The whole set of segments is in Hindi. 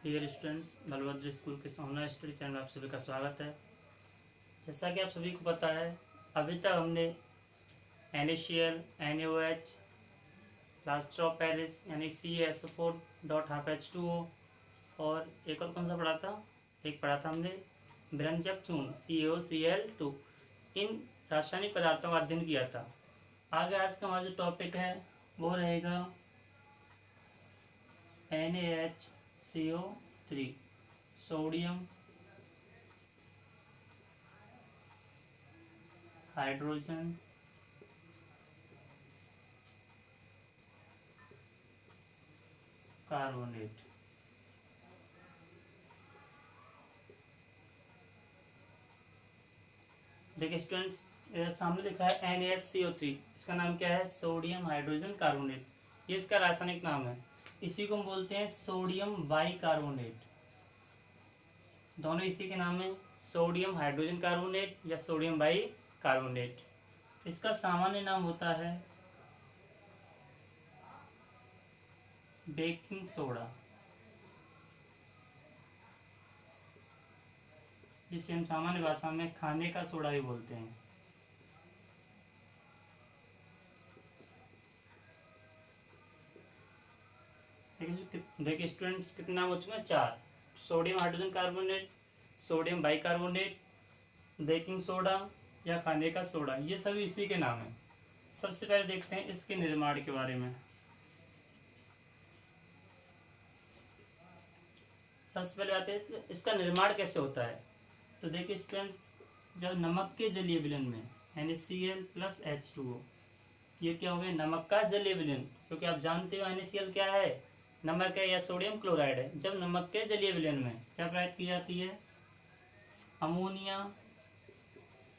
डियर स्टूडेंट्स, बलभद्र स्कूल के सोना स्टडी चैनल में आप सभी का स्वागत है। जैसा कि आप सभी को पता है, अभी तक हमने NaCl, NaOH, plaster of Paris यानी CaSO4 डॉट हाफ H2O और एक और कौन सा पढ़ा था, एक पढ़ा था हमने विरंजक चूर्ण CaOCl2। इन रासायनिक पदार्थों का अध्ययन किया था। आगे आज का हमारा जो टॉपिक है वो रहेगा NaHCO3, सोडियम हाइड्रोजन कार्बोनेट। देखिए स्टूडेंट्स, इधर सामने लिखा है NaCO3। इसका नाम क्या है? Sodium hydrogen carbonate. ये इसका रासायनिक नाम है। इसी को हम बोलते हैं सोडियम बाइकार्बोनेट। दोनों इसी के नाम है, सोडियम हाइड्रोजन कार्बोनेट या सोडियम बाइकार्बोनेट। इसका सामान्य नाम होता है बेकिंग सोडा, जिसे हम सामान्य भाषा में खाने का सोडा भी बोलते हैं। देखिए स्टूडेंट्स, कितने नाम हो चुके हैं? 4। Sodium hydrogen carbonate, sodium bicarbonate, baking soda या खाने का सोडा, ये सभी इसी के नाम है। सबसे पहले देखते हैं इसके निर्माण के बारे में। सबसे पहले बात है इसका निर्माण कैसे होता है। तो देखिए स्टूडेंट, जब नमक के जलीय विलयन में NaCl प्लस H2O, ये क्या हो गया? नमक का जलीय विलयन। क्योंकि आप जानते हो NaCl क्या है? नमक है या सोडियम क्लोराइड है। जब नमक के जलीय विलयन में क्या प्राप्त की जाती है? अमोनिया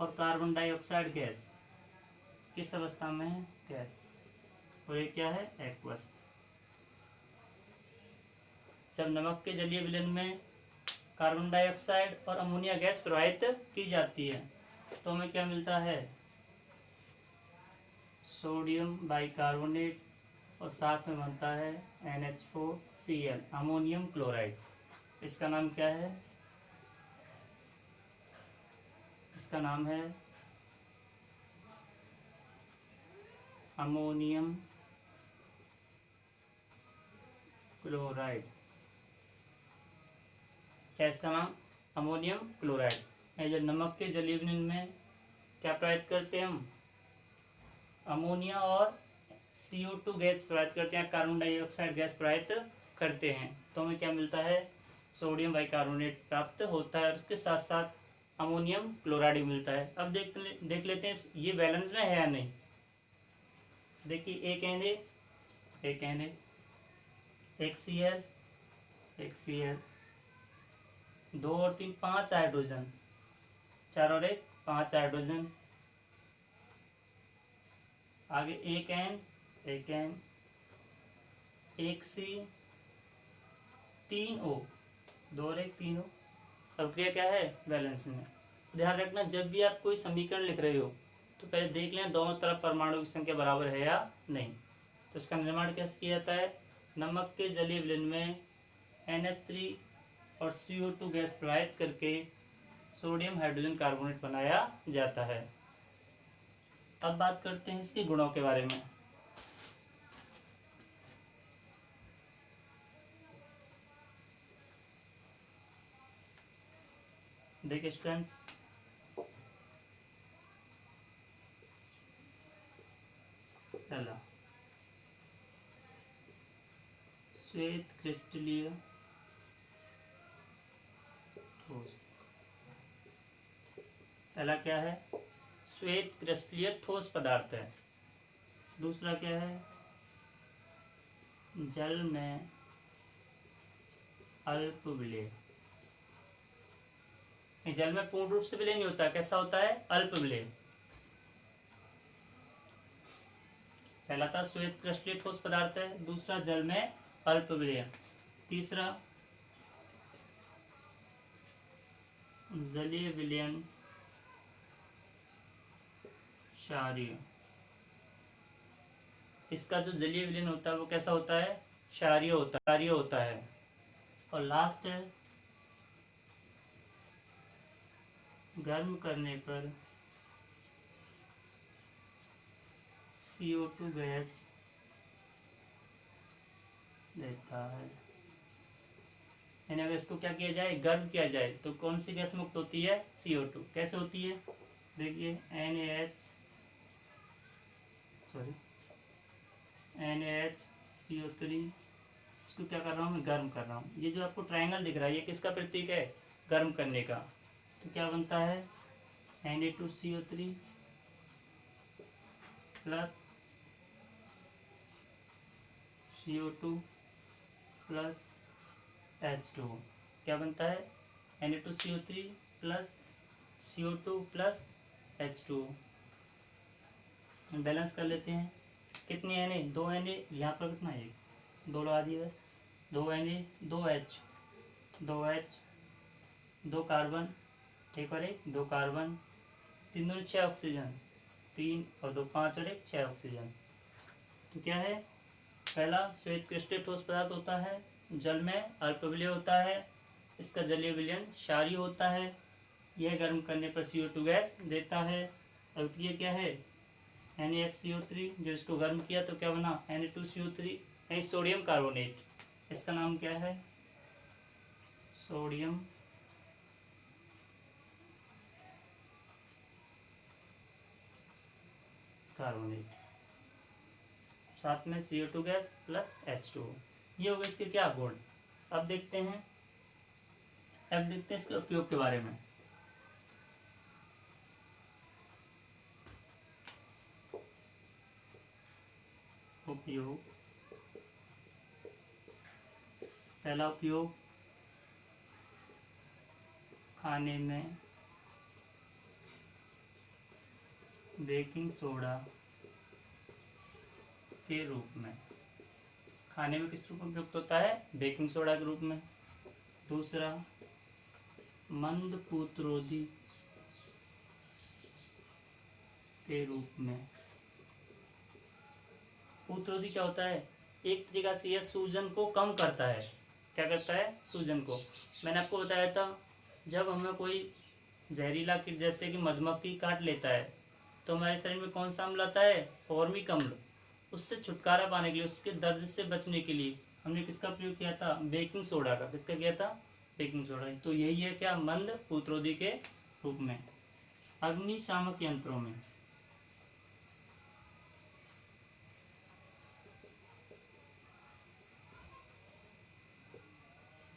और कार्बन डाइऑक्साइड गैस। किस अवस्था में है? गैस। और ये क्या है? एक्वस। जब नमक के जलीय विलयन में कार्बन डाइऑक्साइड और अमोनिया गैस प्रवाहित की जाती है तो हमें क्या मिलता है? सोडियम बाइकार्बोनेट और साथ में बनता है NH4Cl, अमोनियम क्लोराइड। इसका नाम क्या है? इसका नाम है अमोनियम क्लोराइड। क्या इसका नाम? Ammonium chloride. जब नमक के जलीय विलयन में क्या प्रवाहित करते हैं हम? अमोनिया और CO2 गैस प्रवाहित करते हैं, कार्बन डाइऑक्साइड गैस प्रवाहित करते हैं, तो हमें क्या मिलता है? सोडियम बाइकार्बोनेट प्राप्त होता है और उसके साथ साथ अमोनियम क्लोराइड भी मिलता है। अब देख लेते हैं ये बैलेंस में है या नहीं। देखिए, एक Na, एक Cl, एक Cl, 2 और 3, 5 हाइड्रोजन, 4 और 1, 5 हाइड्रोजन। आगे एक N, एक C, 3 O, 2 और 1, 3 O। अब क्रिया क्या है? बैलेंस में। ध्यान रखना, जब भी आप कोई समीकरण लिख रहे हो तो पहले देख लें दोनों तरफ परमाणु की संख्या बराबर है या नहीं। तो इसका निर्माण कैसे किया जाता है? नमक के जलीय विलयन में NH3 और CO2 गैस प्रवाहित करके सोडियम हाइड्रोजन कार्बोनेट बनाया जाता है। अब बात करते हैं इसके गुणों के बारे में। देखिए स्टूडेंट्स, पहला श्वेत क्रिस्टलीय ठोस। पहला क्या है? श्वेत क्रिस्टलीय ठोस पदार्थ है। दूसरा क्या है? जल में अल्प विलय। जल में पूर्ण रूप से विलय नहीं होता। कैसा होता है? अल्प विलय। पहला था श्वेत क्रिस्टलीय ठोस पदार्थ है, दूसरा जल में अल्प विलय, तीसरा जलीय विलयन क्षारीय। इसका जो जलीय विलयन होता है वो कैसा होता है? क्षारीय होता है। और लास्ट है गर्म करने पर CO2 गैस देता है। यानी अगर इसको क्या किया जाए, गर्म किया जाए, तो कौन सी गैस मुक्त होती है, CO2। कैसे होती है, देखिए NaHCO3, इसको क्या कर रहा हूँ मैं, गर्म कर रहा हूँ। ये जो आपको ट्रायंगल दिख रहा है, ये किसका प्रतीक है, गर्म करने का। तो क्या बनता है, Na2CO3 plus CO2 plus H2O। क्या बनता है, Na2CO3 plus CO2 plus H2O। Balance कर लेते हैं, कितनी Na, 2 Na, यहाँ पर कितना, एक, 2 लगा दिए बस, 2 Na, 2 H, 2 कार्बन, एक और एक, 2 कार्बन, 3 दूनी 6 ऑक्सीजन, 3 और 2 5 और 1 6 ऑक्सीजन। तो क्या है, पहला श्वेत क्रिस्टल ठोस पदार्थ होता है, जल में अल्पविलेय होता है, इसका जलीय विलयन क्षारीय होता है, यह गर्म करने पर CO2 गैस देता है। अब ये क्या है, NaCO3, जो इसको गर्म किया तो क्या बना, Na2CO3, यानी सोडियम कार्बोनेट। इसका नाम क्या है, सोडियम कार्बोनेट, साथ में CO2 गैस प्लस H2O। ये हो गए इसके क्या गुण। अब देखते हैं इसके उपयोग के बारे में। उपयोग, पहला उपयोग, खाने में बेकिंग सोडा के रूप में। खाने में किस रूप में प्रयुक्त होता है, बेकिंग सोडा के रूप में। दूसरा, मंद पूतरोधी के रूप में। पूतरोधी क्या होता है, एक तरीका से यह सूजन को कम करता है। क्या करता है, सूजन को। मैंने आपको बताया था, जब हमें कोई जहरीला कीट जैसे कि मधुमक्खी काट लेता है तो हमारे शरीर में कौन सा अम्ल आता है, फॉर्मिक अम्ल। उससे छुटकारा पाने के लिए, उसके दर्द से बचने के लिए हमने किसका प्रयोग किया था, बेकिंग सोडा का। किसका किया था, बेकिंग सोडा। तो यही है क्या, मंद पूतरोधी के रूप में। अग्निशामक यंत्रों में,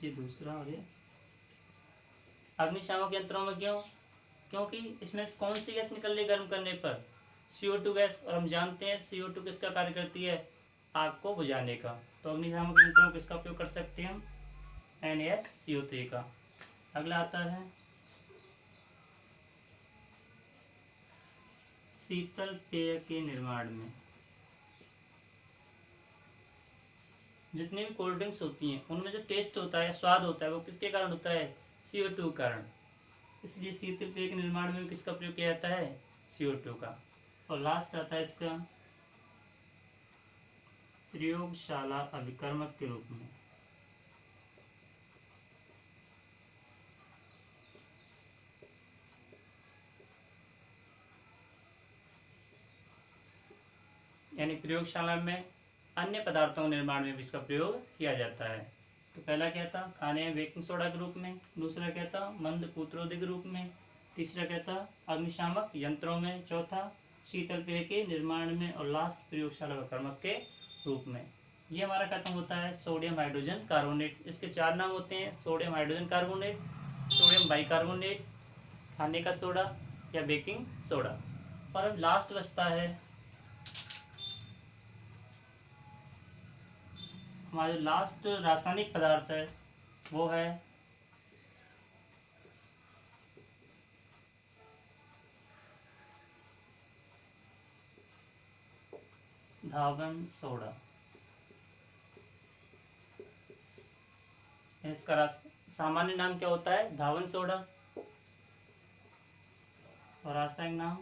ये दूसरा, और ये अग्निशामक यंत्रों में क्यों, क्योंकि इसमें कौन सी गैस निकल रही गर्म करने पर, CO2 गैस। और हम जानते हैं CO2 किसका कार्य करती है, आग को बुझाने का। तो अग्निशामक यंत्रों में किसका उपयोग कर सकते हैं हम, NaCO3 का। अगला आता है शीतल पेय के निर्माण में। जितनी भी कोल्ड ड्रिंक्स होती हैं उनमें जो टेस्ट होता है, स्वाद होता है, वो किसके कारण होता है, CO2 के कारण। इसलिए शीतल पेय के निर्माण में किसका प्रयोग किया जाता है, CO2 का। और लास्ट आता है इसका प्रयोगशाला अभिकर्मक के रूप में। यानी प्रयोगशाला में अन्य पदार्थों के निर्माण में भी इसका प्रयोग किया जाता है। तो पहला क्या था, खाने में बेकिंग सोडा के रूप में। दूसरा क्या था, मंद पूतरोधी के रूप में। तीसरा क्या था, अग्निशामक यंत्रों में। चौथा, शीतल पेय के निर्माण में। और लास्ट, प्रयोगशाला अभिकर्मक के रूप में। ये हमारा खत्म होता है सोडियम हाइड्रोजन कार्बोनेट। इसके 4 नाम होते हैं, sodium hydrogen carbonate, sodium bicarbonate, खाने का सोडा या बेकिंग सोडा। और अब लास्ट बचता है हमारा जो लास्ट रासायनिक पदार्थ है वो है धावन सोडा। इसका सामान्य नाम क्या होता है, धावन सोडा। और रासायनिक नाम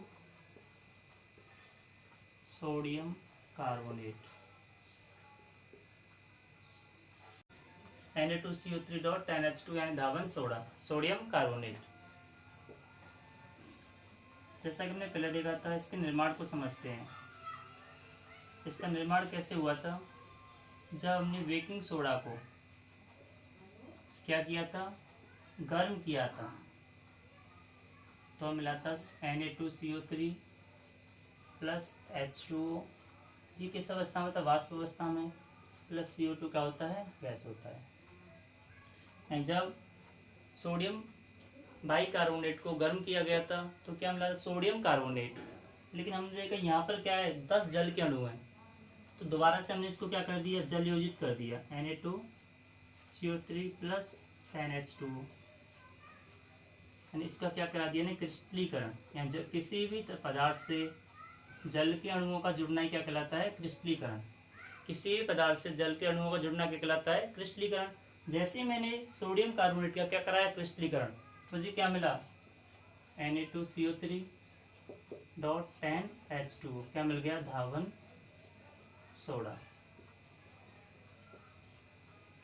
सोडियम कार्बोनेट। Na2CO3.10H2 यानी धावन सोडा, सोडियम कार्बोनेट। जैसा कि हमने पहले देखा था, इसके निर्माण को समझते हैं। इसका निर्माण कैसे हुआ था? जब हमने बेकिंग सोडा को क्या किया था, गर्म किया था, तो मिला था Na2CO3 प्लस H2O। ये किस अवस्था में था? वाष्प अवस्था में। प्लस CO2 क्या होता है? गैस होता है। जब सोडियम बाइकार्बोनेट को गर्म किया गया था तो क्या मिला? Sodium carbonate. लेकिन हमने देखा यहाँ पर क्या है, 10 जल के अणु हैं, तो दोबारा से हमने इसको क्या कर दिया? जल योजित कर दिया, Na2CO3 प्लस NH2O। यानी इसका क्या करा दिया ने? क्रिस्टलीकरण। यानी किसी भी पदार्थ से जल के अणुओं का जुड़ना ही क्या कहलाता है? क्रिस्टलीकरण। किसी भी पदार्थ से जल के अणुओं का जुड़ना क्या कहलाता है? क्रिस्टलीकरण। जैसे मैंने सोडियम कार्बोनेट का क्या कराया? क्रिस्टलीकरण। तो मुझे क्या मिला? Na2CO3.10H2O क्या मिल गया? धावन सोडा।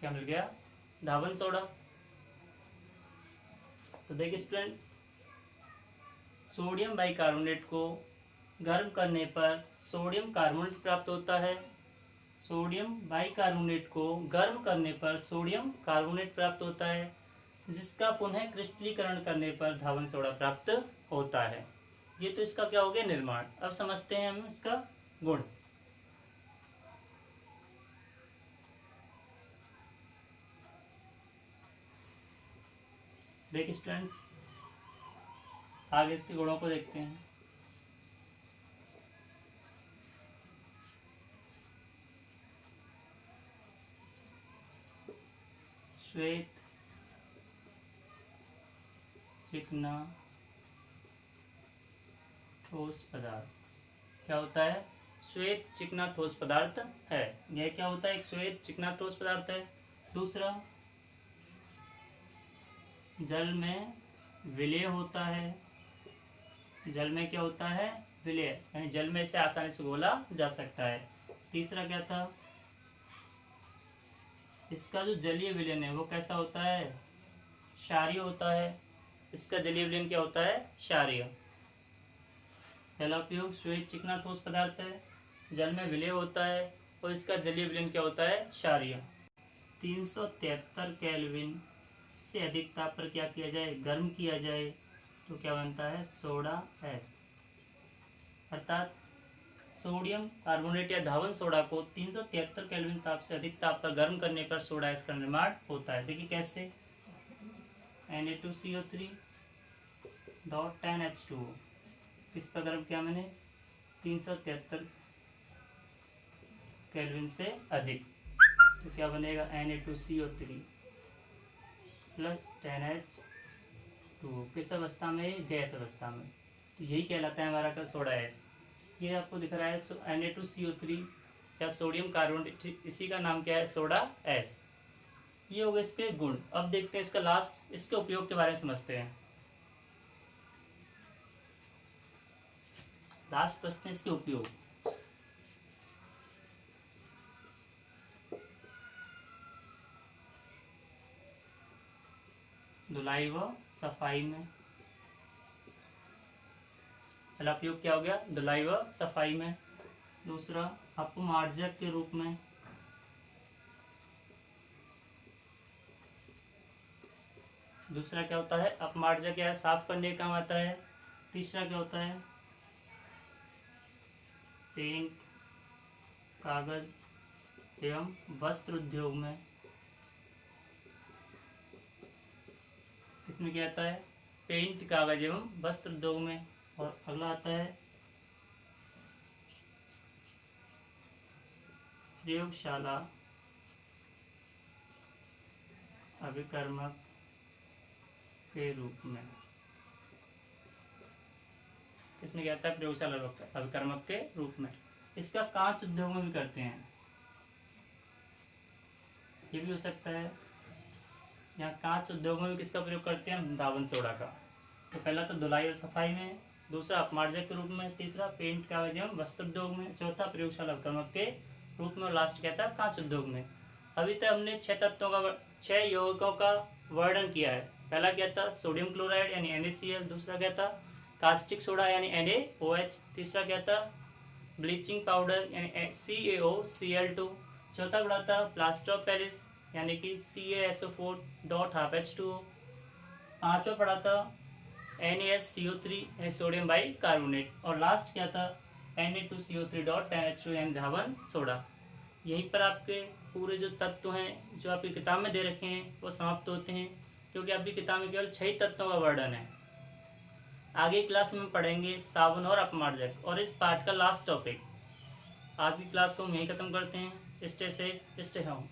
क्या मिल गया? धावन सोडा। तो देखिए स्टूडेंट, सोडियम बाइकार्बोनेट को गर्म करने पर सोडियम कार्बोनेट प्राप्त होता है। सोडियम बाइकार्बोनेट को गर्म करने पर सोडियम कार्बोनेट प्राप्त होता है, जिसका पुनः क्रिस्टलीकरण करने पर धावन सोडा प्राप्त होता है। ये तो इसका क्या हो गया? निर्माण। अब समझते हैं हम इसका गुण। देखिए स्टूडेंट्स, आगे इसके गुणों को देखते हैं। श्वेत, चिकना, ठोस पदार्थ। क्या होता है? श्वेत चिकना ठोस पदार्थ है। यह क्या होता है? एक श्वेत चिकना ठोस पदार्थ है। दूसरा, जल में विलय होता है। जल में क्या होता है? विलय, यानी जल में इसे आसानी से घोला जा सकता है। तीसरा क्या था? इसका जो जलीय विलयन है वो कैसा होता है? क्षारीय होता है। इसका जलीय विलयन क्या होता है? क्षारीय। पहला उपयोग, श्वेत चिकना ठोस पदार्थ है, जल में विलय होता है और इसका जलीय विलयन क्या होता है? क्षारीय। 373 केल्विन से अधिक ताप पर क्या किया जाए? गर्म किया जाए, तो क्या बनता है? Soda S. अर्थात सोडियम कार्बोनेट या धावन सोडा को 373 केल्विन ताप से अधिक ताप पर गर्म करने पर सोडा एस का निर्माण होता है। देखिए कैसे? Na2CO3.10H2O किस पर गर्म किया मैंने? 373 केल्विन से अधिक, तो क्या बनेगा? Na2CO3 प्लस 10H2O किस अवस्था में? गैस अवस्था में। तो यही कहलाता है हमारा सोडा एस। ये आपको दिख रहा है Na2CO3 या सोडियम कार्बोनेट, इसी का नाम क्या है? Soda S. ये हो गए इसके गुण। अब देखते हैं इसका लास्ट, इसके उपयोग के बारे में समझते हैं। लास्ट प्रश्न, इसके उपयोग। धुलाई व सफाई में। पहला उपयोग क्या हो गया? धुलाई व सफाई में। दूसरा, अपमार्जक के रूप में। दूसरा क्या होता है? अपमार्जक या साफ करने का काम आता है। तीसरा क्या होता है? पेंट, कागज एवं वस्त्र उद्योग में। इसमें क्या आता है? पेंट, कागज एवं वस्त्र उद्योग में। और अगला आता है प्रयोगशाला अभिकर्मक के रूप में। इसमें क्या आता है? प्रयोगशाला अभिकर्मक के रूप में। इसका कांच उद्योग में भी करते हैं, ये भी हो सकता है। यहाँ कांच उद्योग में भी किसका प्रयोग करते हैं? धावन सोडा का। तो पहला तो धुलाई और सफाई में, दूसरा अपमार्जक के रूप में, तीसरा पेंट, कागज एवं वस्त्र उद्योग में, चौथा प्रयोगशाला अभिकर्मक के रूप में, और लास्ट क्या था? कांच उद्योग में। अभी तक हमने 6 यौगिकों का वर्णन किया है। पहला क्या था? सोडियम क्लोराइड यानी NaCl। दूसरा क्या था? कास्टिक सोडा यानी NaOH। तीसरा क्या था? ब्लीचिंग पाउडर यानी CaOCl2। चौथा पढ़ा था प्लास्टर ऑफ पेरिस यानी कि CaSO4.12H2O। पांचवा पढ़ा था NaSCO3 यानी सोडियम बाई कार्बोनेट। और लास्ट क्या था? Na2CO3.10H2 यानी धावन सोडा। यहीं पर आपके पूरे जो तत्व हैं जो आपकी किताब में दे रखे हैं वो समाप्त होते हैं, क्योंकि आपकी किताब में केवल 6 तत्वों का वर्णन है। आगे क्लास में पढ़ेंगे साबुन और अपमार्जक और इस पार्ट का लास्ट टॉपिक। आज की क्लास को हम यहीं ख़त्म करते हैं। Stay safe, stay home.